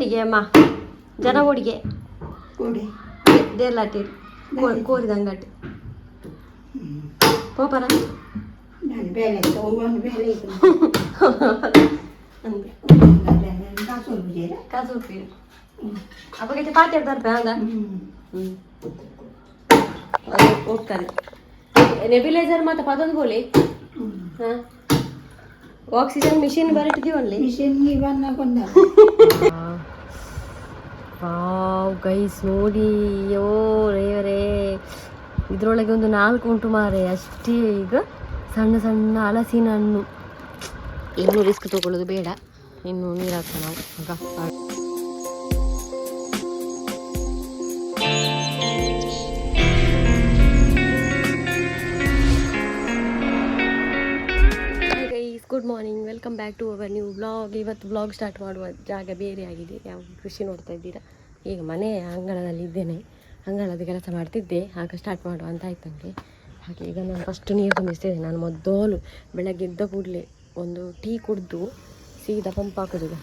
ಹುಡುಗಿ ಅಮ್ಮ ಜನ ಹುಡುಗಿ ದೇರ್ಲಾಟಿ ಕೋರಿದ ಅಂಗಡಿ ಪೋಪರ ಕಾಸು ರೂಪಾಯಿ ಅಪ್ಪಗೆ ಪಾತಿ ಇರ್ತಾರೆ ಹಂಗ ಹೋಗ್ತಾರೆ ನೆಬ್ಯುಲೈಸರ್ ಮತ್ತೆ ಪದೊಂದು ಬೋಲಿ ಹಾಂ ಆಕ್ಸಿಜನ್ ಮಿಷಿನ್ ಬರಟ್ಟಿದ್ದೀವಲ್ಲಿ ಮಿಷಿನ್ಗೆ ವಾವ್ ಗೈಸ್ ನೋಡಿ ಯೋ ರೇವರೇ ಇದರೊಳಗೆ ಒಂದು 4 ಉಂಟು ಮಾರೆ ಅಷ್ಟೇ. ಈಗ ಸಣ್ಣ ಸಣ್ಣ ಹಲಸಿನ ಹಣ್ಣು. ಇನ್ನೂ ರಿಸ್ಕ್ ತಗೊಳ್ಳೋದು ಬೇಡ, ಇನ್ನು ನೀರು ಹಾಕ್ತಾ ನಾವು good morning, welcome back to our new vlog. ಇವತ್ತು ವ್ಲಾಗ್ ಸ್ಟಾರ್ಟ್ ಮಾಡುವ ಜಾಗ ಬೇರೆ ಆಗಿದೆ. ಯಾವ ಕೃಷಿ ನೋಡ್ತಾ ಇದ್ದೀರಾ? ಈಗ ಮನೆ ಅಂಗಳದಲ್ಲಿ ಇದ್ದೇನೆ, ಅಂಗಳದ ಕೆಲಸ ಮಾಡ್ತಿದ್ದೆ, ಆಗ ಸ್ಟಾರ್ಟ್ ಮಾಡುವ ಅಂತ ಆಯ್ತು ನನಗೆ. ಹಾಗೆ ಈಗ ನಾನು ಫಸ್ಟ್ ನೀರು ತುಂಬಿಸ್ತೇನೆ. ನಾನು ಮೊದಲು ಬೆಳಗ್ಗೆ ಎದ್ದ ಕೂಡಲೇ ಒಂದು ಟೀ ಕುಡಿದು ಸೀದಾ ಪಂಪ್ ಹಾಕೋದು.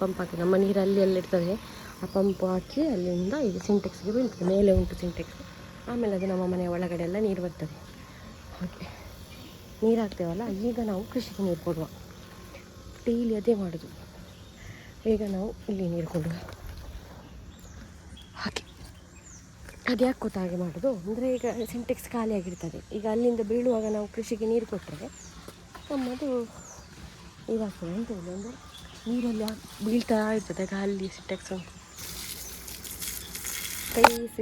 ಪಂಪ್ ಹಾಕಿ ನಮ್ಮ ನೀರು ಅಲ್ಲಿ ಇರ್ತದೆ, ಆ ಪಂಪ್ ಹಾಕಿ ಅಲ್ಲಿಂದ ಈಗ ಸಿಂಟೆಕ್ಸ್ಗೆ ಬೀಳ್ತದೆ. ಮೇಲೆ ಉಂಟು ಸಿಂಟೆಕ್ಸ್, ಆಮೇಲೆ ಅದು ನಮ್ಮ ಮನೆಯ ಒಳಗಡೆ ಎಲ್ಲ ನೀರು ಬರ್ತದೆ. ಹಾಗೆ ನೀರು ಹಾಕ್ತೇವಲ್ಲ, ಈಗ ನಾವು ಕೃಷಿಗೆ ನೀರು ಕೊಡುವ, ಡೈಲಿ ಅದೇ ಮಾಡೋದು. ಈಗ ನಾವು ಇಲ್ಲಿ ನೀರು ಕೊಡುವ. ಹಾಗೆ ಅದು ಯಾಕೆ ಗೊತ್ತಾ ಹಾಗೆ ಮಾಡೋದು ಅಂದರೆ, ಈಗ ಸಿಂಟೆಕ್ಸ್ ಖಾಲಿಯಾಗಿರ್ತದೆ. ಈಗ ಅಲ್ಲಿಂದ ಬೀಳುವಾಗ ನಾವು ಕೃಷಿಗೆ ನೀರು ಕೊಟ್ಟರೆ ನಮ್ಮದು ಇದಾಗ್ತದೆ ಅಂತ ಹೇಳಿ, ಅಂದರೆ ನೀರಲ್ಲಿ ಬೀಳ್ತಾ ಇರ್ತದೆ ಖಾಲಿ ಸಿಂಟೆಕ್ಸ್ ಅಂತ.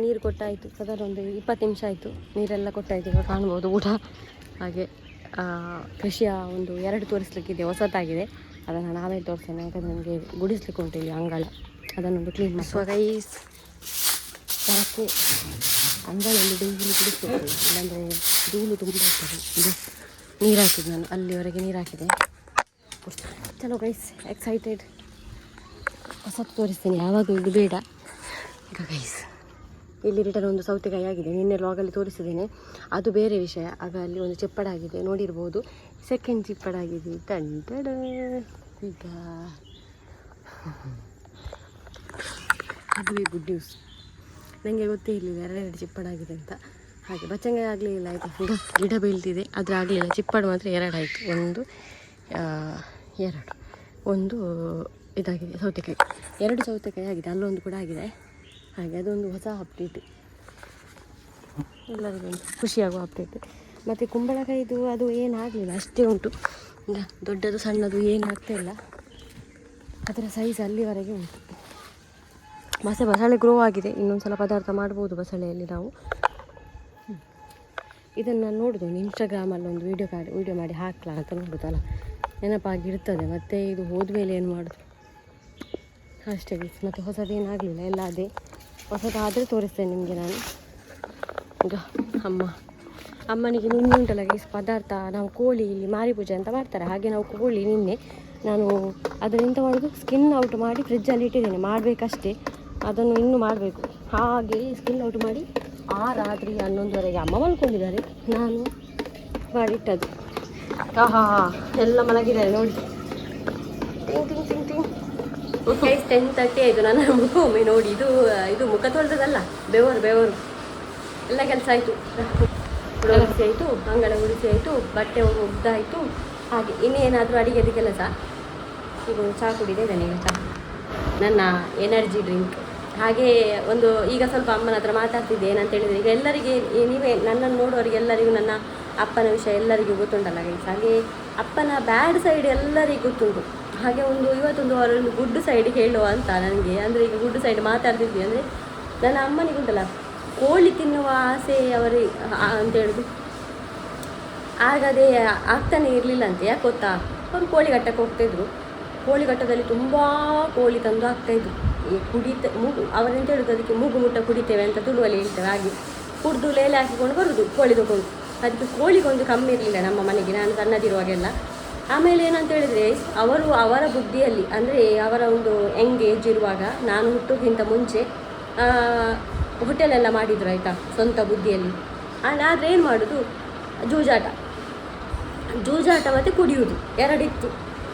ನೀರು ಕೊಟ್ಟಾಯಿತು, ಸಾಧಾರಣ ಒಂದು 20 ನಿಮಿಷ ಆಯಿತು, ನೀರೆಲ್ಲ ಕೊಟ್ಟಾಯಿತು. ಈಗ ಕಾಣ್ಬೋದು ಊಟ. ಹಾಗೆ ಕೃಷಿಯ ಒಂದು 2 ತೋರಿಸ್ಲಿಕ್ಕಿದೆ, ಹೊಸತಾಗಿದೆ. ಅದನ್ನು ನಾವೇ ತೋರಿಸ್ತೇನೆ, ಯಾಕಂದರೆ ನನಗೆ ಗುಡಿಸ್ಲಿಕ್ಕೆ ಉಂಟು ಇಲ್ಲಿ ಅಂಗಳ, ಅದನ್ನೊಂದು ಕ್ಲೀನ್ ಮಾಡಿಸುವಾಗ ಈ ಸ್ಥಳಕ್ಕೆ ಅಂಗಳಲ್ಲಿ ಡೈಲಿ ಗುಡಿಸ್ಬೇಕು, ಇಲ್ಲಾಂದರೆ ಧೂಳು ತುಂಬ ಇರ್ತದೆ. ಇದು ನೀರು ಹಾಕಿದ್ದು ನಾನು ಅಲ್ಲಿವರೆಗೆ ನೀರು ಹಾಕಿದೆ. ಚಲೋ ಗೈಸ್, ಎಕ್ಸೈಟೆಡ್. ಹೊಸತ್ತು ತೋರಿಸ್ತೇನೆ, ಯಾವಾಗಲೂ ಇದು ಬೇಡ. ಈಗ ಗೈಸ್ ಇಲ್ಲಿ ರಿಟರ್ನ್ ಒಂದು ಸೌತೆಕಾಯಿ ಆಗಿದೆ, ನಿನ್ನೆ ಲಾಗಲ್ಲಿ ತೋರಿಸಿದ್ದೇನೆ, ಅದು ಬೇರೆ ವಿಷಯ. ಆಗ ಅಲ್ಲಿ ಒಂದು ಚಿಪ್ಪಡ ಆಗಿದೆ, ನೋಡಿರ್ಬೋದು. ಸೆಕೆಂಡ್ ಚಿಪ್ಪಡ ಆಗಿದೆ, ಟಂಟಡ. ಈಗ ಅದುವೇ ಗುಡ್ ನ್ಯೂಸ್. ನನಗೆ ಗೊತ್ತೇ ಇರಲಿಲ್ಲ 2 ಚಿಪ್ಪಡ ಆಗಿದೆ ಅಂತ. ಹಾಗೆ ಬಚ್ಚಂಗಾಯಿ ಆಗಲಿಲ್ಲ, ಆಯಿತಾ. ಈಗ ಗಿಡ ಬೀಳ್ತಿದೆ, ಆದರೆ ಆಗಲಿಲ್ಲ. ಚಿಪ್ಪಡ ಮಾತ್ರ 2 ಆಯಿತು. ಒಂದು ಇದಾಗಿದೆ ಸೌತೆಕಾಯಿ, 2 ಸೌತೆಕಾಯಿ ಆಗಿದೆ, ಅಲ್ಲೊಂದು ಕೂಡ ಆಗಿದೆ. ಹಾಗೆ ಅದೊಂದು ಹೊಸ ಅಪ್ಡೇಟ್, ಎಲ್ಲರಿಗೂ ಖುಷಿಯಾಗುವ ಅಪ್ಡೇಟ್. ಮತ್ತು ಕುಂಬಳಕಾಯಿದು ಅದು ಏನಾಗಲಿಲ್ಲ, ಅಷ್ಟೇ ಉಂಟು. ದೊಡ್ಡದು ಸಣ್ಣದು ಏನಾಗ್ತಾ ಇಲ್ಲ, ಅದರ ಸೈಜ್ ಅಲ್ಲಿವರೆಗೆ ಉಂಟು. ಬಸಳೆ ಗ್ರೋ ಆಗಿದೆ, ಇನ್ನೊಂದು ಸಲ ಪದಾರ್ಥ ಮಾಡ್ಬೋದು ಬಸಳೆಯಲ್ಲಿ ನಾವು. ಇದನ್ನು ನಾನು ನೋಡೋದು ಇನ್ಸ್ಟಾಗ್ರಾಮಲ್ಲಿ ಒಂದು ವೀಡಿಯೋ ಮಾಡಿ ಹಾಕ್ಲಾ ಅಂತ ನೋಡೋದಲ್ಲ, ನೆನಪಾಗಿರ್ತದೆ. ಮತ್ತು ಇದು ಹೋದ್ಮೇಲೆ ಏನು ಮಾಡೋದು ಅಷ್ಟೇ. ಮತ್ತು ಹೊಸದೇನಾಗಲಿಲ್ಲ, ಎಲ್ಲ ಅದೇ. ಹೊಸದಾದರೆ ತೋರಿಸ್ತೇನೆ ನಿಮಗೆ ನಾನು. ಈಗ ಅಮ್ಮನಿಗೆ ನಿನ್ನೆ ಉಂಟಲ್ಲ ಗೈಸ್ ಪದಾರ್ಥ, ನಾವು ಕೋಳಿ ಇಲ್ಲಿ ಮಾರಿ ಪೂಜೆ ಅಂತ ಮಾಡ್ತಾರೆ, ಹಾಗೆ ನಾವು ಕೋಳಿ ನಿನ್ನೆ ನಾನು ಅದರಿಂದ ಮಾಡೋದು ಸ್ಕಿನ್ ಔಟ್ ಮಾಡಿ ಫ್ರಿಜ್ಜಲ್ಲಿ ಇಟ್ಟಿದ್ದೇನೆ, ಮಾಡಬೇಕಷ್ಟೇ. ಅದನ್ನು ಇನ್ನೂ ಮಾಡಬೇಕು. ಹಾಗೆ ಸ್ಕಿನ್ ಔಟ್ ಮಾಡಿ ಆ ರಾತ್ರಿ 11:30ಗೆ ಅಮ್ಮ ಮಲ್ಕೊಂಡಿದ್ದಾರೆ, ನಾನು ಮಾಡಿಟ್ಟದ್ದು. ಎಲ್ಲ ಮಲಗಿದ್ದಾರೆ ನೋಡಿ. ಟಿಂಗ್ ಟಿಂಗ್ ಟಿಂಗ್ ಟಿಂಗ್. 10:30 ಆಯಿತು. ನನ್ನ ಮುಖ ಒಮ್ಮೆ ನೋಡಿ, ಇದು ಮುಖ ತೊಳೆದದಲ್ಲ, ಬೆವರು ಎಲ್ಲ ಕೆಲಸ ಆಯಿತು. ಗುಡಿಸಿ ಆಯಿತು, ಅಂಗಳ ಗುಡಿಸಿ ಆಯಿತು, ಬಟ್ಟೆ ಒಗ್ದಾಯಿತು. ಹಾಗೆ ಇನ್ನೇನಾದರೂ ಅಡಿಗೆದು ಕೆಲಸ. ಈಗ ಚಹಾ ಕುಡಿದೆ, ನನಗೆ ಚಹಾ, ನನ್ನ ಎನರ್ಜಿ ಡ್ರಿಂಕ್. ಹಾಗೆ ಒಂದು ಈಗ ಸ್ವಲ್ಪ ಅಮ್ಮನ ಹತ್ರ ಮಾತಾಡ್ತಿದ್ದೆ. ಏನಂತ ಹೇಳಿದರೆ, ಈಗ ಎಲ್ಲರಿಗೆ ನೀವೇ ನನ್ನನ್ನು ನೋಡುವವರಿಗೆ ಎಲ್ಲರಿಗೂ ನನ್ನ ಅಪ್ಪನ ವಿಷಯ ಎಲ್ಲರಿಗೂ ಗೊತ್ತುಂಟಲ್ಲ ಗೈಸ್. ಹಾಗೆ ಅಪ್ಪನ ಬ್ಯಾಡ್ ಸೈಡ್ ಎಲ್ಲರಿಗೂ ಗೊತ್ತುಂಟು. ಹಾಗೆ ಇವತ್ತೊಂದು ಅವರೊಂದು ಗುಡ್ ಸೈಡ್ ಹೇಳುವ ಅಂತ ನನಗೆ. ಅಂದರೆ ಈಗ ಗುಡ್ ಸೈಡ್ ಮಾತಾಡ್ತಿದ್ವಿ ಅಂದರೆ, ನನ್ನ ಅಮ್ಮನಿಗುಂಟಲ್ಲ ಕೋಳಿ ತಿನ್ನುವ ಆಸೆ ಅವರಿಗೆ ಅಂತ ಹೇಳೋದು, ಆಗದೇ ಆಗ್ತಾನೆ ಇರಲಿಲ್ಲ ಅಂತ. ಯಾಕೆ ಗೊತ್ತಾ, ಅವರು ಕೋಳಿ ಕಟ್ಟಕ್ಕೆ ಹೋಗ್ತಾಯಿದ್ರು. ಕೋಳಿ ಕಟ್ಟದಲ್ಲಿ ತುಂಬ ಕೋಳಿ ತಂದು ಹಾಕ್ತಾಯಿದ್ರು. ಅವರೆಂತ ಹೇಳೋದು, ಅದಕ್ಕೆ ಮೂಗು ಮುಟ್ಟ ಕುಡಿತೇವೆ ಅಂತ ತುಳುವಲ್ಲಿ ಹೇಳ್ತೇವೆ. ಹಾಗೆ ಕುಡಿದು ಲೇಲೆ ಹಾಕಿಕೊಂಡು ಬರೋದು ಕೋಳಿ ತಗೊಂಡು. ಅದಕ್ಕೆ ಕೋಳಿಗೊಂದು ಕಮ್ಮಿ ಇರಲಿಲ್ಲ ನಮ್ಮ ಮನೆಗೆ, ನಾನು ಸಣ್ಣದಿರುವಾಗೆಲ್ಲ. ಆಮೇಲೆ ಏನಂತ ಹೇಳಿದರೆ, ಅವರ ಬುದ್ಧಿಯಲ್ಲಿ, ಅಂದರೆ ಅವರ ಒಂದು ಯಂಗ್ ಏಜ್ ಇರುವಾಗ, ನಾನು ಹುಟ್ಟೋಕ್ಕಿಂತ ಮುಂಚೆ ಹೋಟೆಲೆಲ್ಲ ಮಾಡಿದ್ರು ಆಯಿತಾ, ಸ್ವಂತ ಬುದ್ಧಿಯಲ್ಲಿ. ಆದರೆ ಏನು ಮಾಡೋದು, ಜೂಜಾಟ ಮತ್ತು ಕುಡಿಯೋದು 2 ಇತ್ತು.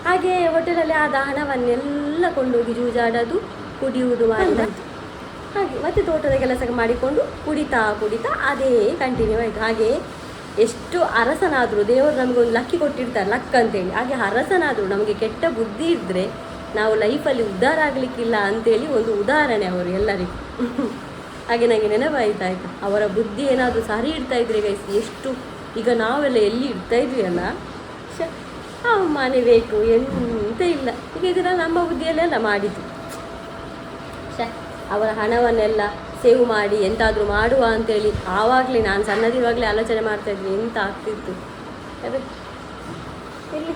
ಹಾಗೆ ಹೋಟೆಲಲ್ಲಿ ಆದ ಹಣವನ್ನೆಲ್ಲ ಕೊಂಡೋಗಿ ಜೂಜಾಡೋದು, ಕುಡಿಯುವುದು ಮಾಡಿದ. ಹಾಗೆ ಮತ್ತೆ ತೋಟದ ಕೆಲಸ ಮಾಡಿಕೊಂಡು ಕುಡಿತಾ ಅದೇ ಕಂಟಿನ್ಯೂ ಆಯಿತು. ಹಾಗೆ ಎಷ್ಟು ಅರಸನಾದರೂ ದೇವರು ನಮಗೊಂದು ಲಕ್ಕಿ ಕೊಟ್ಟಿರ್ತಾರೆ, ಲಕ್ ಅಂತೇಳಿ. ಹಾಗೆ ಅರಸನಾದರೂ ನಮಗೆ ಕೆಟ್ಟ ಬುದ್ಧಿ ಇದ್ದರೆ ನಾವು ಲೈಫಲ್ಲಿ ಉದ್ಧಾರ ಆಗಲಿಕ್ಕಿಲ್ಲ ಅಂತೇಳಿ ಒಂದು ಉದಾಹರಣೆ ಅವರು ಎಲ್ಲರಿಗೂ. ಹಾಗೆ ನನಗೆ ನೆನಪಾಯ್ತಾಯ್ತು, ಅವರ ಬುದ್ಧಿ ಏನಾದರೂ ಸರಿ ಇಡ್ತಾ ಇದ್ರೆ ಗೈಸ್ ಎಷ್ಟು ಈಗ ನಾವೆಲ್ಲ ಎಲ್ಲಿ ಇಡ್ತಾ ಇದ್ವಿ ಅಲ್ಲ. ಮನೆ ಬೇಕು ಎಂತ ಇಲ್ಲ, ಈಗ ಇದರಲ್ಲಿ ನಮ್ಮ ಬುದ್ಧಿಯಲ್ಲೆಲ್ಲ ಮಾಡಿದ್ದು. ಅವರ ಹಣವನ್ನೆಲ್ಲ ಸೇವ್ ಮಾಡಿ ಎಂತಾದರೂ ಮಾಡುವ ಅಂತೇಳಿ ಆವಾಗಲೇ ನಾನು ಸಣ್ಣದಿರುವಾಗಲೇ ಆಲೋಚನೆ ಮಾಡ್ತಾಯಿದ್ವಿ, ಎಂತ ಆಗ್ತಿತ್ತು ಅದೇ. ಇಲ್ಲಿ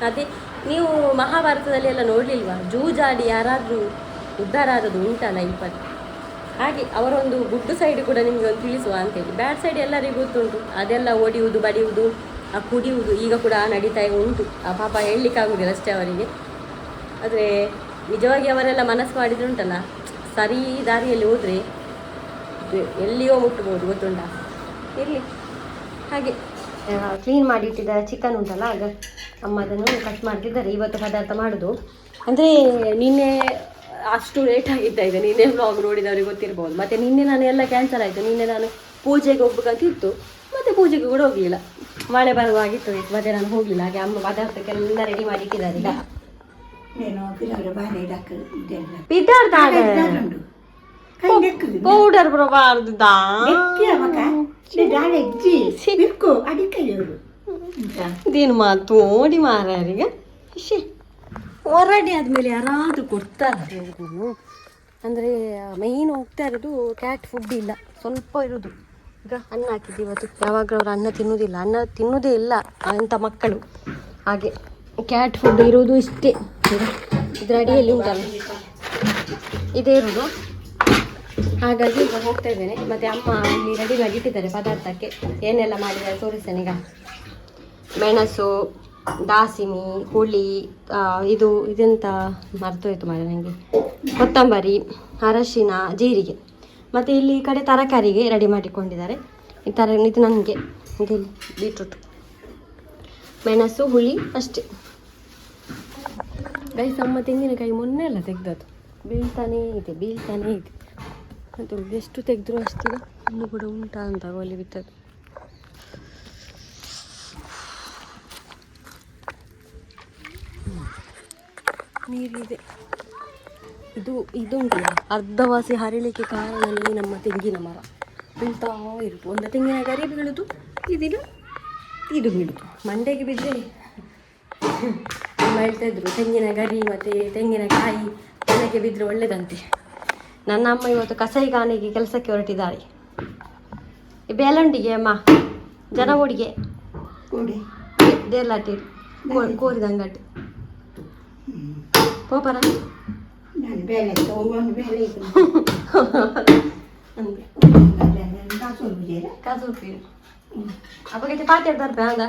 ಅದೇ ನೀವು ಮಹಾಭಾರತದಲ್ಲಿ ಎಲ್ಲ ನೋಡಲಿಲ್ವಾ, ಜೂಜಾಡಿ ಯಾರಾದರೂ ಉದ್ಧಾರ ಆದದ್ದು ಉಂಟಲ್ಲ ಲೈಫಲ್ಲಿ. ಹಾಗೆ ಅವರೊಂದು ಗುಡ್ ಸೈಡ್ ಕೂಡ ನಿಮಗೆ ಒಂದು ತಿಳಿಸುವ ಅಂತೇಳಿ. ಬ್ಯಾಡ್ ಸೈಡ್ ಎಲ್ಲರಿಗೂ ಗೊತ್ತುಂಟು, ಅದೆಲ್ಲ ಒಡೆಯುವುದು, ಬಡಿಯುವುದು, ಕುಡಿಯುವುದು ಈಗ ಕೂಡ ನಡೀತಾ ಉಂಟು. ಪಾಪ ಹೇಳಲಿಕ್ಕಾಗುವುದಿಲ್ಲ ಅಷ್ಟೇ ಅವರಿಗೆ. ಆದರೆ ನಿಜವಾಗಿ ಅವರೆಲ್ಲ ಮನಸ್ಸು ಮಾಡಿದ್ರೆ ಉಂಟಲ್ಲ, ಸರಿ ದಾರಿಯಲ್ಲಿ ಹೋದರೆ ಎಲ್ಲಿಯೋ ಮುಟ್ಬೋದು, ಗೊತ್ತುಂಟ. ಇರಲಿ. ಹಾಗೆ ಕ್ಲೀನ್ ಮಾಡಿ ಇಟ್ಟಿದ್ದ ಚಿಕನ್ ಉಂಟಲ್ಲ, ಆಗ ಅಮ್ಮ ಅದನ್ನು ಕಟ್ ಮಾಡ್ತಿದ್ದಾರೆ. ಇವತ್ತು ಪದಾರ್ಥ ಮಾಡೋದು ಅಂದರೆ ನಿನ್ನೆ ಅಷ್ಟು ಲೇಟ್ ಆಗಿತ್ತಾ ಇದೆ. ನಿನ್ನೆ ವ್ಲಾಗ್ ನೋಡಿದವ್ರಿಗೆ ಗೊತ್ತಿರ್ಬೋದು. ಮತ್ತು ನಿನ್ನೆ ನಾನು ಎಲ್ಲ ಕ್ಯಾನ್ಸಲ್ ಆಯಿತು. ನಿನ್ನೆ ನಾನು ಪೂಜೆಗೆ ಹೋಗ್ಬೇಕಂತಿತ್ತು, ಮತ್ತು ಪೂಜೆಗೆ ಕೂಡ ಹೋಗಲಿಲ್ಲ, ಮಳೆ ಬರುವಾಗಿತ್ತು. ಮತ್ತೆ ನಾನು ಹೋಗಲಿಲ್ಲ. ಹಾಗೆ ಅಮ್ಮ ಪದಾರ್ಥಕ್ಕೆಲ್ಲ ರೆಡಿ ಮಾಡಿ ಇಟ್ಟಿದ್ದಾರೆ. ಈಗ ಪೌಡರ್ ಬರಬಾರ್ದು ಇದೇನು ಮಾತು ನೋಡಿ ಮಾರಾರಿಗೆ. ಹೊರಡಿ ಆದಮೇಲೆ ಯಾರಾದರೂ ಕೊಡ್ತಾರೆ. ಅಂದರೆ ಮೈನ್ ಹೋಗ್ತಾ ಇರೋದು ಕ್ಯಾಟ್ ಫುಡ್ ಇಲ್ಲ, ಸ್ವಲ್ಪ ಇರೋದು. ಈಗ ಅನ್ನ ಹಾಕಿದ್ದು ಇವತ್ತು. ಯಾವಾಗಲೂ ಅವರು ಅನ್ನ ತಿನ್ನೋದಿಲ್ಲ, ಅನ್ನ ತಿನ್ನೋದೇ ಇಲ್ಲ ಅಂಥ ಮಕ್ಕಳು. ಹಾಗೆ ಕ್ಯಾಟ್ ಫುಡ್ ಇರೋದು ಇಷ್ಟೇ. ಇದ್ರ ಅಡಿಯಲ್ಲಿ ಉಂಟಲ್ಲ, ಇದೇ ಇರೋದು. ಹಾಗಾಗಿ ಈಗ ಹೋಗ್ತಾ ಇದ್ದೇನೆ. ಮತ್ತು ಅಮ್ಮ ಇಲ್ಲಿ ರೆಡಿ ಮಾಡಿ ಇಟ್ಟಿದ್ದಾರೆ ಪದಾರ್ಥಕ್ಕೆ. ಏನೆಲ್ಲ ಮಾಡಿದ್ದಾರೆ ತೋರಿಸ್ತೇನೆ ಈಗ. ಮೆಣಸು, ದಾಸಿಮಿ, ಹುಳಿ, ಇದೆಂತ ಮರ್ತೋಯ್ತು ಮಾಡಿ ನನಗೆ, ಕೊತ್ತಂಬರಿ, ಅರಶಿನ, ಜೀರಿಗೆ. ಮತ್ತು ಇಲ್ಲಿ ಈ ಕಡೆ ತರಕಾರಿಗೆ ರೆಡಿ ಮಾಡಿಕೊಂಡಿದ್ದಾರೆ. ಇದು ನನಗೆ ಇಲ್ಲಿ ಬೀಟ್ರೂಟ್, ಮೆಣಸು, ಹುಳಿ ಅಷ್ಟೇ ಗೈಸ್. ಅಮ್ಮ ತೆಂಗಿನಕಾಯಿ ಮೊನ್ನೆ ಎಲ್ಲ ತೆಗ್ದದ್ದು, ಬೀಳ್ತಾನೇ ಇದೆ. ಅದು ಎಷ್ಟು ತೆಗೆದ್ರು ಅಷ್ಟಿದೆ, ಇನ್ನೂ ಕೂಡ ಉಂಟಾ ಅಂತ ಒಲೆ ಬಿತ್ತದ್ದು. ನೀರಿದೆ. ಇದು ಉಂಟಲ್ಲ, ಅರ್ಧವಾಸಿ ಹರಿಲಿಕ್ಕೆ ಕಾರಣನೇ ನಮ್ಮ ತೆಂಗಿನ ಮರ. ಬೀಳ್ತಾ ಇರುವುದು. ಒಂದು ತೆಂಗಿನ ಗರಿ ಬೀಳುದು, ಇದು ಬೀಳುದು. ಮಂಡೆಗೆ ಬಿದ್ದರೆ ಹೇಳ್ತಾ ಇದ್ರು, ತೆಂಗಿನ ಗರಿ ಮತ್ತು ತೆಂಗಿನಕಾಯಿ ಮನೆಗೆ ಬಿದ್ದರೆ ಒಳ್ಳೆದಂತೆ. ನನ್ನ ಅಮ್ಮ ಇವತ್ತು ಕಸಾಯಿಖಾನೆಗೆ ಕೆಲಸಕ್ಕೆ ಹೊರಟಿದ್ದಾರೆ. ಬೇಲಂಡಿಗೆ ಅಮ್ಮ ಜನಗೋಡಿಗೆ ದೇರ್ಲಾಟಿ ಕೋರಿದಂಗಟ್ಟಿ ಪೋಪರ ಕಾಸು ಅಪ್ಪಗೈತೆ ಪಾತ್ರೆ ತರ್ಪೆ ಹಂಗ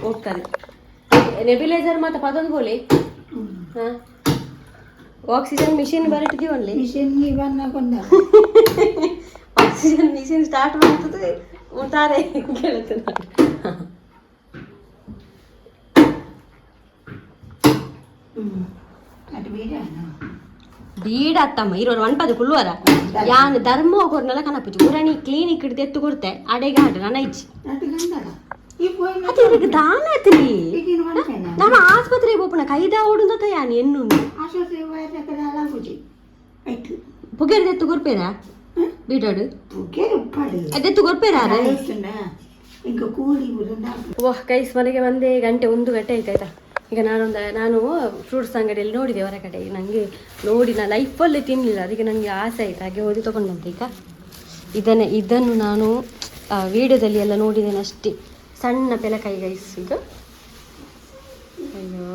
ಹೋಗ್ತಾರೆ. ನೆಬಿಲೈಸರ್ ಮಾತ್ರ ಪದೊಂದು ಬೋಲಿ. ಹಾಂ, ಆಕ್ಸಿಜನ್ ಮಿಷಿನ್ ಬರಟ್ಟಿದ್ದೀವಲ್ಲಿ. ಆಕ್ಸಿಜನ್ ಮಿಷಿನ್ ಸ್ಟಾರ್ಟ್ ಮಾಡ್ತದೆ ತಾರೆ ಕೇಳುತ್ತೆ. ಬೀಡ ಅತ್ತಮ್ಮ ಇರೋರು ಒನ್ಪದ ಕುಳ್ಳುವರ ಯಾನ್ ಧರ್ಮ ಹೋಗೋರ್ನೆಲ್ಲ ಕನಪುಜಿ ಊರಾಣಿ ಕ್ಲಿನಿಕ್ ಹಿಡ್ದು ಎತ್ತು ಕೊಡ್ತೆ ಅಡೆಗೆ ಹಾಡು ನನ್ನ ಇಚ್ಚಿ ಅದಕ್ಕೆ ದಾನ ಆಯ್ತಲಿ ನಾನು ಆಸ್ಪತ್ರೆಗೆ ಹೋಗ್ಪಣ ಕೈದ ಓಡುಂದ ಯಾನ್ ಎನ್ನು ಪುಗೇರ್ ಎತ್ತು ಕೊರ್ಪೇರಾ ಬೀಡಾಡು ಅದೆತ್ತು ಕೊರ್ಪೇರಾ ಓಹ್ ಕೈಸ್ ಮನೆಗೆ ಒಂದೇ ಗಂಟೆ 1 ಗಂಟೆ ಆಯ್ತಾಯ್ತಾ. ಈಗ ನಾನು ಫ್ರೂಟ್ಸ್ ಅಂಗಡಿಯಲ್ಲಿ ನೋಡಿದೆ ಹೊರಗಡೆ. ನನಗೆ ನೋಡಿ ನಾನು ಲೈಫಲ್ಲಿ ತಿನ್ನಲಿಲ್ಲ, ಅದಕ್ಕೆ ನನಗೆ ಆಸೆ ಆಯಿತು. ಹಾಗೆ ಹೋಗಿ ತೊಗೊಂಡು ಬಂದೆ. ಈಗ ಇದನ್ನು ನಾನು ವಿಡಿಯೋದಲ್ಲಿ ಎಲ್ಲ ನೋಡಿದ್ದೇನೆ ಅಷ್ಟೇ. ಸಣ್ಣ ಪೆಲಕಾಯಿ ಗೈಸ್ ಇದು. ಅಯ್ಯೋ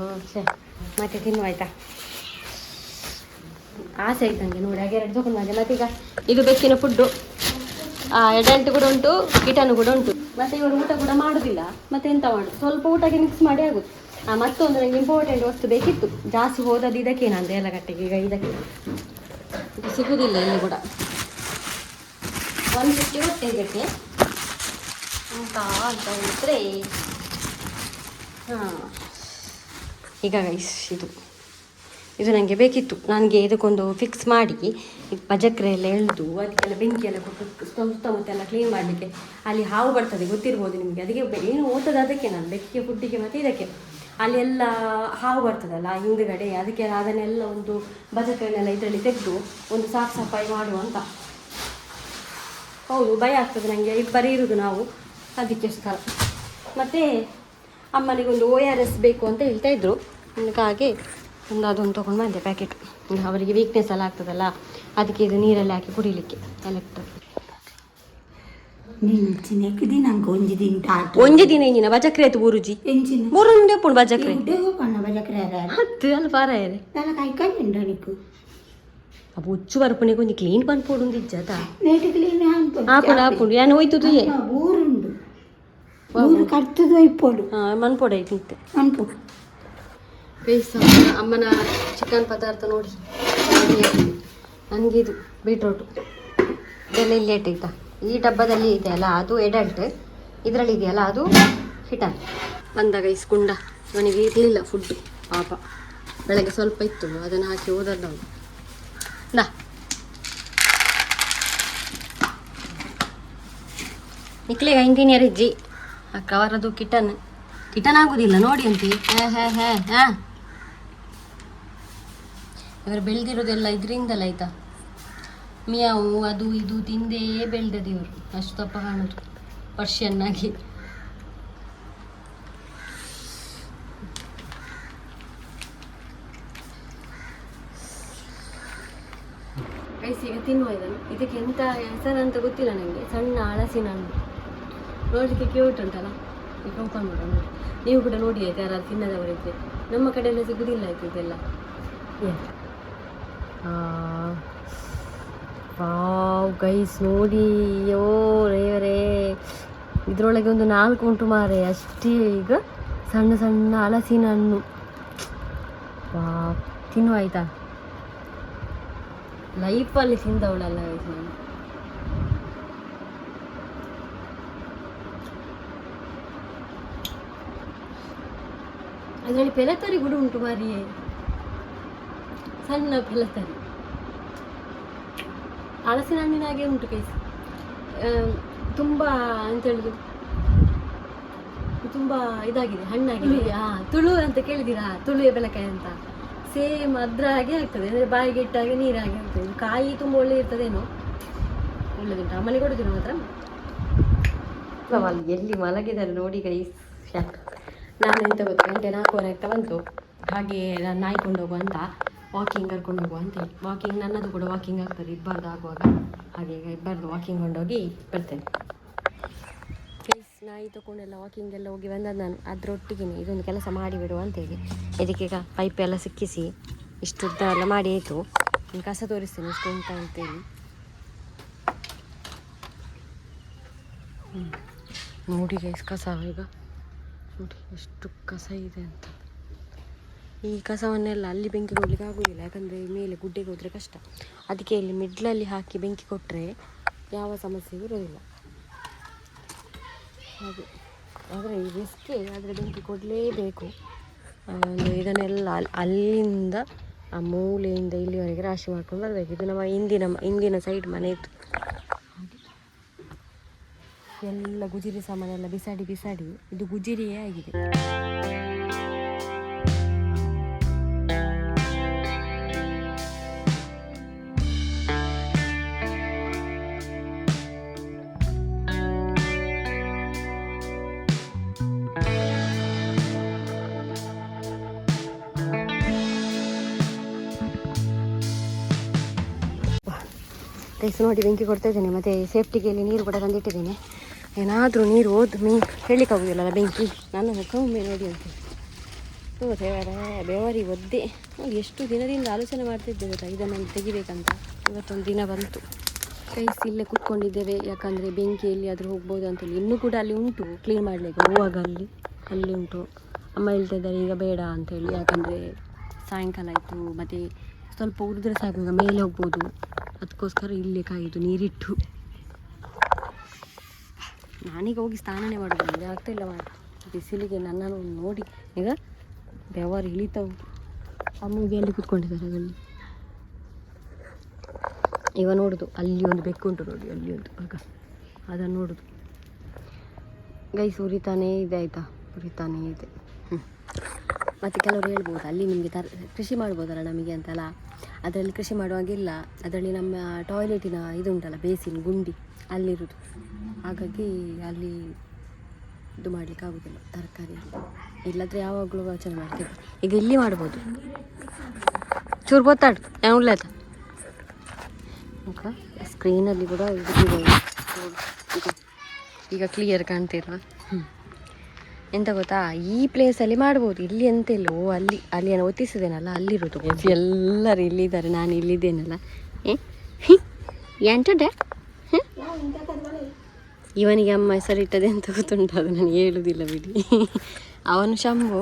ಮತ್ತೆ ತಿನ್ನುವಾಯ್ತಾ, ಆಸೆ ಆಯ್ತು ನನಗೆ ನೋಡಿ. ಹಾಗೆ 2 ತೊಗೊಂಡು ಬಂದೆ. ಮತ್ತು ಈಗ ಇದು ಬೆಕ್ಕಿನ ಫುಡ್ಡು, ಎಡಂಟು ಕೂಡ ಉಂಟು, ಕಿಟನು ಕೂಡ ಉಂಟು. ಮತ್ತು ಇವರು ಊಟ ಕೂಡ ಮಾಡೋದಿಲ್ಲ. ಮತ್ತು ಎಂತ ಮಾಡೋದು, ಸ್ವಲ್ಪ ಊಟಕ್ಕೆ ಮಿಕ್ಸ್ ಮಾಡಿ ಆಗೋದು. ಮತ್ತೊಂದು ನನಗೆ ಇಂಪಾರ್ಟೆಂಟ್ ವಸ್ತು ಬೇಕಿತ್ತು, ಜಾಸ್ತಿ ಹೋದದ್ದು ಇದಕ್ಕೆ ನಂದು ಏಲಗಟ್ಟೆಗೆ. ಈಗ ಇದಕ್ಕೆ ಇದು ಸಿಗೋದಿಲ್ಲ ಇಲ್ಲಿ ಕೂಡ. 150 ಕೊಟ್ಟೆ ಇದಕ್ಕೆ ಅಂತ ಹೇಳಿದ್ರೆ ಹಾಂ, ಈಗ ಗೈಸ್ ಇದು ನನಗೆ ಬೇಕಿತ್ತು. ನನಗೆ ಇದಕ್ಕೊಂದು ಫಿಕ್ಸ್ ಮಾಡಿ ಬಜಕ್ರೆ ಎಲ್ಲ ಎಳೆದು ಅದಕ್ಕೆಲ್ಲ ಬೆಂಕಿ ಎಲ್ಲ ಕೊಟ್ಟು ಸುತ್ತಮುತ್ತ ಎಲ್ಲ ಕ್ಲೀನ್ ಮಾಡಲಿಕ್ಕೆ. ಅಲ್ಲಿ ಹಾವು ಬರ್ತದೆ, ಗೊತ್ತಿರ್ಬೋದು ನಿಮಗೆ. ಅದಕ್ಕೆ ಏನು ಓದ್ತದೆ ಅದಕ್ಕೆ, ನಾನು ಬೆಕ್ಕಿಗೆ ಫುಡ್ಡಿಗೆ ಮತ್ತು ಇದಕ್ಕೆ ಅಲ್ಲಿ ಎಲ್ಲ ಹಾವು ಬರ್ತದಲ್ಲ ಹಿಂದುಗಡೆ, ಅದಕ್ಕೆ ಅದನ್ನೆಲ್ಲ ಒಂದು ಬಜಕ್ರೆನೆಲ್ಲ ಇದರಲ್ಲಿ ತೆಗೆದು ಒಂದು ಸಾಫ್ ಸಫಾಯಿ ಮಾಡುವಂತ. ಹೌದು, ಭಯ ಆಗ್ತದೆ ನನಗೆ, ಇಬ್ಬರೇ ಇರೋದು ನಾವು, ಅದಕ್ಕೋಸ್ಕರ. ಮತ್ತು ಅಮ್ಮನಿಗೊಂದು ORS ಬೇಕು ಅಂತ ಹೇಳ್ತಾ ಇದ್ರು, ಹಾಗೆ ಅದೊಂದು ತೊಗೊಂಡು ಬಂದೆ ಪ್ಯಾಕೆಟ್. ಅವರಿಗೆ ವೀಕ್ನೆಸ್ ಎಲ್ಲ ಆಗ್ತದಲ್ಲ, ಅದಕ್ಕೆ ಇದು ನೀರಲ್ಲಿ ಹಾಕಿ ಕುಡಿಲಿಕ್ಕೆ ಎಲೆಕ್ಟ್ರಿಕ್. ಒಂಜಿ ದಿನ ಇಂಜಿನ ಬಜಕ್ರೆ ಆಯ್ತು ಬೂರುಜಿ ಮೂರೊಂದು ಎಪ್ಪುಂಡು ಬಜಕ್ರೆ ಹತ್ತು ಅಲ್ಲಿ ಪಾರ ಏರೆ ಅಪ್ಪ ಉಚ್ಚು ಬರ್ಪುನೆ ಕೊಂಚ ಕ್ಲೀನ್ ಪನ್ಪೋಡು ಇಜ್ಜದ ಆಪುಂಡು ಆಪುಂಡು ಏನು ಹೋಯ್ತು ತುಯೆ ಮನ್ಪೋಡು ಆಯ್ತು ಅಮ್ಮನ ಚಿಕನ್ ಪದಾರ್ಥ ನೋಡಿ. ನನಗಿದು ಬೀಟ್ರೋಟು ಇದೆಲ್ಲ ಇಲ್ಲಿ ಇಟ್ಟಾಯ್ತಾ, ಈ ಡಬ್ಬದಲ್ಲಿ ಇದೆಯಲ್ಲ ಅದು ಎಡಲ್ಟ್, ಇದರಲ್ಲಿ ಇದೆಯಲ್ಲ ಅದು ಹಿಟನ್. ಬಂದಾಗ ಇಸ್ಕೊಂಡ ಅವನಿಗೆ ಇರಲಿಲ್ಲ ಫುಡ್ಡು ಪಾಪ, ಬೆಳಗ್ಗೆ ಸ್ವಲ್ಪ ಇತ್ತು ಅದನ್ನು ಹಾಕಿ ಓದಲ್ಲ ಅವನು. ನಾ ನಿಕ್ಲಿಗೆ ಇಂಜಿನಿಯರ್ ಇಜ್ಜಿ ಅಕ್ಕ ಅವರದು ಕಿಟನ್ ಆಗುದಿಲ್ಲ ನೋಡಿ ಅಂತಿ. ಹಾಂ ಇವರು ಬೆಳೆದಿರೋದೆಲ್ಲ ಇದರಿಂದಲ್ಲ ಆಯ್ತಾ, ಮಿಯಾವು ಅದು ಇದು ತಿಂದೇ ಬೆಳೆದದ್ದು ಇವರು, ಅಷ್ಟು ದಪ್ಪ ಕಾಣೋದು ಪರ್ಷಿಯನ್ನಾಗಿ. ಈಗ ತಿನ್ನುವ ಇದನ್ನು. ಇದಕ್ಕೆ ಎಂತ ಹೆಸರಂತ ಗೊತ್ತಿಲ್ಲ ನನಗೆ. ಸಣ್ಣ ಹಲಸಿನ ಹಣ್ಣು ನೋಡಲಿಕ್ಕೆ ಕ್ಯೂಟ್ ಉಂಟಲ್ಲ. ಈಗ ಓಪನ್ ಮಾಡೋಣ ನೋಡಿ, ನೀವು ಕೂಡ ನೋಡಿ ಆಯ್ತು ಯಾರಾದ್ರು ತಿನ್ನದವರಿದ್ದೆ. ನಮ್ಮ ಕಡೆಯೆಲ್ಲ ಸಿಗುದಿಲ್ಲ ಆಯ್ತು ಇದೆಲ್ಲ. ವಾವ್ ಗೈಸ್ ನೋಡಿ, ಯೋ ರೇವರೇ, ಇದರೊಳಗೆ ಒಂದು 4 ಉಂಟು ಮಾರೆ ಅಷ್ಟೇ. ಈಗ ಸಣ್ಣ ಸಣ್ಣ ಹಲಸಿನ ಹಣ್ಣು. ವಾವ್, ತಿನ್ನುವ ಆಯ್ತಾ. ಲೈಫಲ್ಲಿ ತಿಂದವಳಲ್ಲ ಗೈಸ್ ನಾನು. ಅದರಲ್ಲಿ ಪೆಲತರಿ ಕೂಡ ಉಂಟು ಮಾರಿಯೇ, ಸಣ್ಣ ಪೆಲತರಿ. ಹಲಸಿನ ಹಣ್ಣಿನಾಗೆ ಉಂಟು ಕೈಸ್. ತುಂಬ ಅಂತ ಹೇಳುದು, ತುಂಬ ಇದಾಗಿದೆ, ಹಣ್ಣಾಗಿದೆ. ತುಳು ಅಂತ ಕೇಳಿದ್ದೀರಾ, ತುಳು ಬೆಲಕಾಯಿ ಅಂತ, ಸೇಮ್ ಅದ್ರ ಹಾಗೆ ಆಗ್ತದೆ. ಅಂದರೆ ಬಾಯಿಗೆ ಇಟ್ಟಾಗ ನೀರು ಹಾಗೆ ಆಗ್ತದೆ. ಕಾಯಿ ತುಂಬ ಒಳ್ಳೆ ಇರ್ತದೇನೋ, ಒಳ್ಳೆದುಂಟು. ಅಮ್ಮನಿಗೆ ಕೊಡೋದಿಲ್ಲ ಮಾತ್ರ. ಅಲ್ಲಿ ಎಲ್ಲಿ ಮಲಗಿದ್ದಾರೆ ನೋಡಿ ಗೈಸ್. ನಾನು ಎಂತ ಗೊತ್ತು, ಗಂಟೆ 4:15 ಆಗ್ತಾ ಬಂತು. ಹಾಗೆ ನಾನು ನಾಯ್ಕೊಂಡು ಹೋಗುವ ಅಂತ, ವಾಕಿಂಗ್ ಕರ್ಕೊಂಡು ಹೋಗುವ ಅಂತ ಹೇಳಿ. ವಾಕಿಂಗ್ ನನ್ನದು ಕೂಡ ವಾಕಿಂಗ್ ಆಗ್ತದೆ ಇಬ್ಬರದು ಆಗುವಾಗ. ಹಾಗೆ ಈಗ ಇಬ್ಬರದು ವಾಕಿಂಗ್ ಕೊಂಡೋಗಿ ಬರ್ತೇನೆ. ಪ್ಲೀಸ್ ನಾಯಿ ತಗೊಂಡೆಲ್ಲ ವಾಕಿಂಗ್ ಎಲ್ಲ ಹೋಗಿ ಬಂದದ್ದು ನಾನು. ಅದರೊಟ್ಟಿಗೆ ಇದೊಂದು ಕೆಲಸ ಮಾಡಿಬಿಡುವ ಅಂತೇಳಿ. ಇದಕ್ಕೀಗ ಪೈಪ್ ಎಲ್ಲ ಸಿಕ್ಕಿಸಿ ಇಷ್ಟು ಉದ್ದ ಎಲ್ಲ ಮಾಡಿ ಆಯಿತು. ನಾನು ಕಸ ತೋರಿಸ್ತೇನೆ ಇಷ್ಟು ಉಂಟ ಅಂತೇಳಿ. ನೋಡಿ ಗೈಸ್, ಕಸ ಈಗ ನೋಡಿ ಎಷ್ಟು ಕಸ ಇದೆ ಅಂತ. ಈ ಕಸವನ್ನೆಲ್ಲ ಅಲ್ಲಿ ಬೆಂಕಿ ಕೊಡಲಿಕ್ಕೆ ಆಗೋದಿಲ್ಲ, ಯಾಕಂದರೆ ಮೇಲೆ ಗುಡ್ಡೆಗೆ ಹೋದರೆ ಕಷ್ಟ. ಅದಕ್ಕೆ ಇಲ್ಲಿ ಮಿಡ್ಲಲ್ಲಿ ಹಾಕಿ ಬೆಂಕಿ ಕೊಟ್ಟರೆ ಯಾವ ಸಮಸ್ಯೆಯೂ ಇರೋದಿಲ್ಲ. ಹಾಗೆ ಆದರೆ ಈ ರಿಸ್ಕೆ, ಆದರೆ ಬೆಂಕಿ ಕೊಡಲೇಬೇಕು. ಇದನ್ನೆಲ್ಲ ಅಲ್ಲಿಂದ ಆ ಮೂಲೆಯಿಂದ ಇಲ್ಲಿವರೆಗೆ ರಾಶಿ ಮಾಡ್ಕೊಂಡು ಬರಬೇಕು. ಇದು ನಮ್ಮ ಹಿಂದಿನ ಸೈಡ್ ಮನೆ ಇತ್ತು. ಎಲ್ಲ ಗುಜಿರಿ ಸಾಮಾನೆಲ್ಲ ಬಿಸಾಡಿ ಇದು ಗುಜಿರಿಯೇ ಆಗಿದೆ. ರೈಸ್ ನೋಡಿ ಬೆಂಕಿ ಕೊಡ್ತಾ ಇದ್ದೇನೆ. ಮತ್ತು ಸೇಫ್ಟಿಗೆ ಇಲ್ಲಿ ನೀರು ಕೂಡ ತಂದಿಟ್ಟಿದ್ದೇನೆ. ಏನಾದರೂ ನೀರು ಹೇಳಲಿಕ್ಕಾಗೋದಿಲ್ಲ ಬೆಂಕಿ. ನನ್ನ ಮುಖವೊಮ್ಮೆ ನೋಡಿ ಅಂತ ಬೆವರಿ ಒದ್ದೆ. ನೋಡಿ ಎಷ್ಟು ದಿನದಿಂದ ಆಲೋಚನೆ ಮಾಡ್ತಿದ್ದೆ ಗೊತ್ತಾ ಇದನ್ನು ತೆಗಿಬೇಕಂತ. ಇವತ್ತೊಂದು ದಿನ ಬಂತು. ರೈಸ್ ಇಲ್ಲೇ ಕೂತ್ಕೊಂಡಿದ್ದೇವೆ, ಯಾಕಂದರೆ ಬೆಂಕಿ ಎಲ್ಲಿಯಾದರೂ ಹೋಗ್ಬೋದು ಅಂತೇಳಿ. ಇನ್ನೂ ಕೂಡ ಅಲ್ಲಿ ಉಂಟು ಕ್ಲೀನ್ ಮಾಡಲಿಕ್ಕೆ, ಹೋಗುವಾಗ ಅಲ್ಲಿ ಉಂಟು. ಅಮ್ಮ ಹೇಳ್ತಾ ಇದ್ದಾರೆ ಈಗ ಬೇಡ ಅಂಥೇಳಿ, ಯಾಕಂದರೆ ಸಾಯಂಕಾಲ ಆಯಿತು, ಮತ್ತು ಸ್ವಲ್ಪ ಉರಿದ್ರೆ ಸಾಕು, ಈಗ ಮೇಲೆ ಹೋಗ್ಬೋದು. ಅದಕ್ಕೋಸ್ಕರ ಇಲ್ಲೇ ಕಾಯಿದು ನೀರಿಟ್ಟು. ನಾನೀಗ ಹೋಗಿ ಸ್ನಾನನೇ ಮಾಡೋದು, ಆಗ್ತಾಯಿಲ್ಲ ಮಾಡಿ. ಬಿಸಿಲಿಗೆ ನನ್ನನ್ನು ನೋಡಿ ಈಗ ಬೆವರು ಇಳಿತಾ ಉಂಟು. ಅಮ್ಮಗೆ ಅಲ್ಲಿ ಕೂತ್ಕೊಂಡಿದ್ದಾರೆ ಅಲ್ಲಿ. ಇವ ನೋಡುದು ಅಲ್ಲಿ ಒಂದು ಬೆಕ್ಕು ಉಂಟು ನೋಡಿ, ಅಲ್ಲಿ ಒಂದು ಆಗ ಅದನ್ನು ನೋಡುದು. ಗೈಸ್ ಉರಿತಾನೇ ಇದೆ ಆಯಿತಾ, ಉರಿತಾನೇ ಇದೆ. ಮತ್ತು ಕೆಲವರು ಹೇಳ್ಬೋದು ಅಲ್ಲಿ ನಿಮಗೆ ಕೃಷಿ ಮಾಡ್ಬೋದಲ್ಲ ನಮಗೆ ಅಂತಲ್ಲ. ಅದರಲ್ಲಿ ಕೃಷಿ ಮಾಡುವಾಗಿಲ್ಲ, ಅದರಲ್ಲಿ ನಮ್ಮ ಟಾಯ್ಲೆಟಿನ ಇದು ಉಂಟಲ್ಲ ಬೇಸಿನ್ ಗುಂಡಿ ಅಲ್ಲಿರೋದು, ಹಾಗಾಗಿ ಅಲ್ಲಿ ಇದು ಮಾಡಲಿಕ್ಕೆ ಆಗೋದಿಲ್ಲ ತರಕಾರಿ. ಇಲ್ಲದ್ರೆ ಯಾವಾಗಲೂ ಯೋಚನೆ ಮಾಡ್ತೇವೆ. ಈಗ ಇಲ್ಲಿ ಮಾಡ್ಬೋದು, ಚೂರು ಗೊತ್ತಾಡು ನಾನು ಉಳ್ಳಾಯ್ತ ಓಕೆ. ಸ್ಕ್ರೀನಲ್ಲಿ ಕೂಡ ಇದು ಈಗ ಕ್ಲಿಯರ್ ಕಾಣ್ತಿಲ್ವಾ? ಎಂತ ಗೊತ್ತಾ, ಈ ಪ್ಲೇಸಲ್ಲಿ ಮಾಡ್ಬೋದು, ಇಲ್ಲಿ ಎಂತ ಇಲ್ಲ. ಓ ಅಲ್ಲಿ ಅಲ್ಲಿ ನಾನು ಒತ್ತಿಸಿದ್ದೇನಲ್ಲ ಅಲ್ಲಿರೋದು, ಎಲ್ಲರೂ ಇಲ್ಲಿದ್ದಾರೆ, ನಾನು ಇಲ್ಲಿದ್ದೇನಲ್ಲ. ಎಂಟಡೆ ಇವನಿಗೆ ಅಮ್ಮ ಹೆಸರಿಟ್ಟದೆ ಅಂತ ಗೊತ್ತುಂಟು, ಅದು ನಾನು ಹೇಳುವುದಿಲ್ಲ ಬಿಡಿ. ಅವನು ಶಂಭು,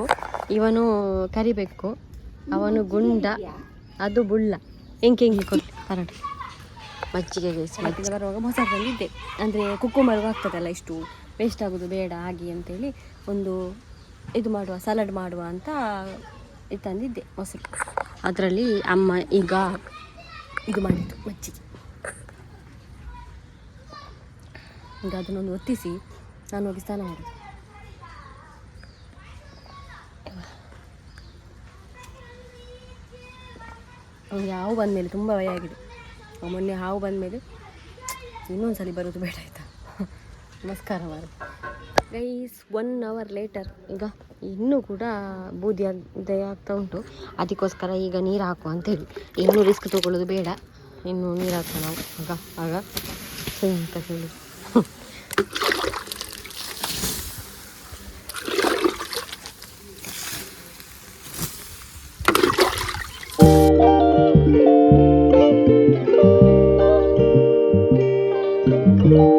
ಇವನು ಕರಿಬೇಕು, ಅವನು ಗುಂಡ, ಅದು ಬುಳ್ಳ. ಹೆಂಗೆ ಕೊಟ್ಟು ಪರಾಟೆ ಮಜ್ಜಿಗೆ ಮಜ್ಜಿಗೆ ಬರುವಾಗ ಮೊಸರಲ್ಲಿದ್ದೆ, ಅಂದರೆ ಕುಕ್ಕುಂಬರ್ಗೂ ಆಗ್ತದಲ್ಲ, ಇಷ್ಟು ವೇಸ್ಟ್ ಆಗೋದು ಬೇಡ ಹಾಗೆ ಅಂತೇಳಿ ಒಂದು ಇದು ಮಾಡುವ, ಸಲಾಡ್ ಮಾಡುವ ಅಂತ ತಂದಿದ್ದೆ ಮೊಸರು. ಅದರಲ್ಲಿ ಅಮ್ಮ ಈಗ ಇದು ಮಾಡಿದ್ದು ಮಜ್ಜಿಗೆ. ಈಗ ಅದನ್ನೊಂದು ಒತ್ತಿಸಿ ನಾನು ಹೋಗಿ ಸ್ನಾನ ಮಾಡೋದು. ಅವ್ನಿಗೆ ಹಾವು ಬಂದಮೇಲೆ ತುಂಬ ಭಯ ಆಗಿದೆ. ಮೊನ್ನೆ ಹಾವು ಬಂದಮೇಲೆ ಇನ್ನೊಂದು ಸಲ ಬರೋದು ಬೇಡ ಆಯಿತಾ. ನಮಸ್ಕಾರ ಮಾಡಿ ಗೈಸ್. 1 hour ಲೇಟರ್ ಈಗ ಇನ್ನೂ ಕೂಡ ಬೂದಿ ಆಗ್ತಾ ಉಂಟು. ಅದಕ್ಕೋಸ್ಕರ ಈಗ ನೀರು ಹಾಕುವ ಅಂತೇಳಿ, ಇನ್ನೂ ರಿಸ್ಕ್ ತೊಗೊಳ್ಳೋದು ಬೇಡ, ಇನ್ನೂ ನೀರು ಹಾಕುವ ನಾವು ಆಗ ಅಂತ ಹೇಳಿ.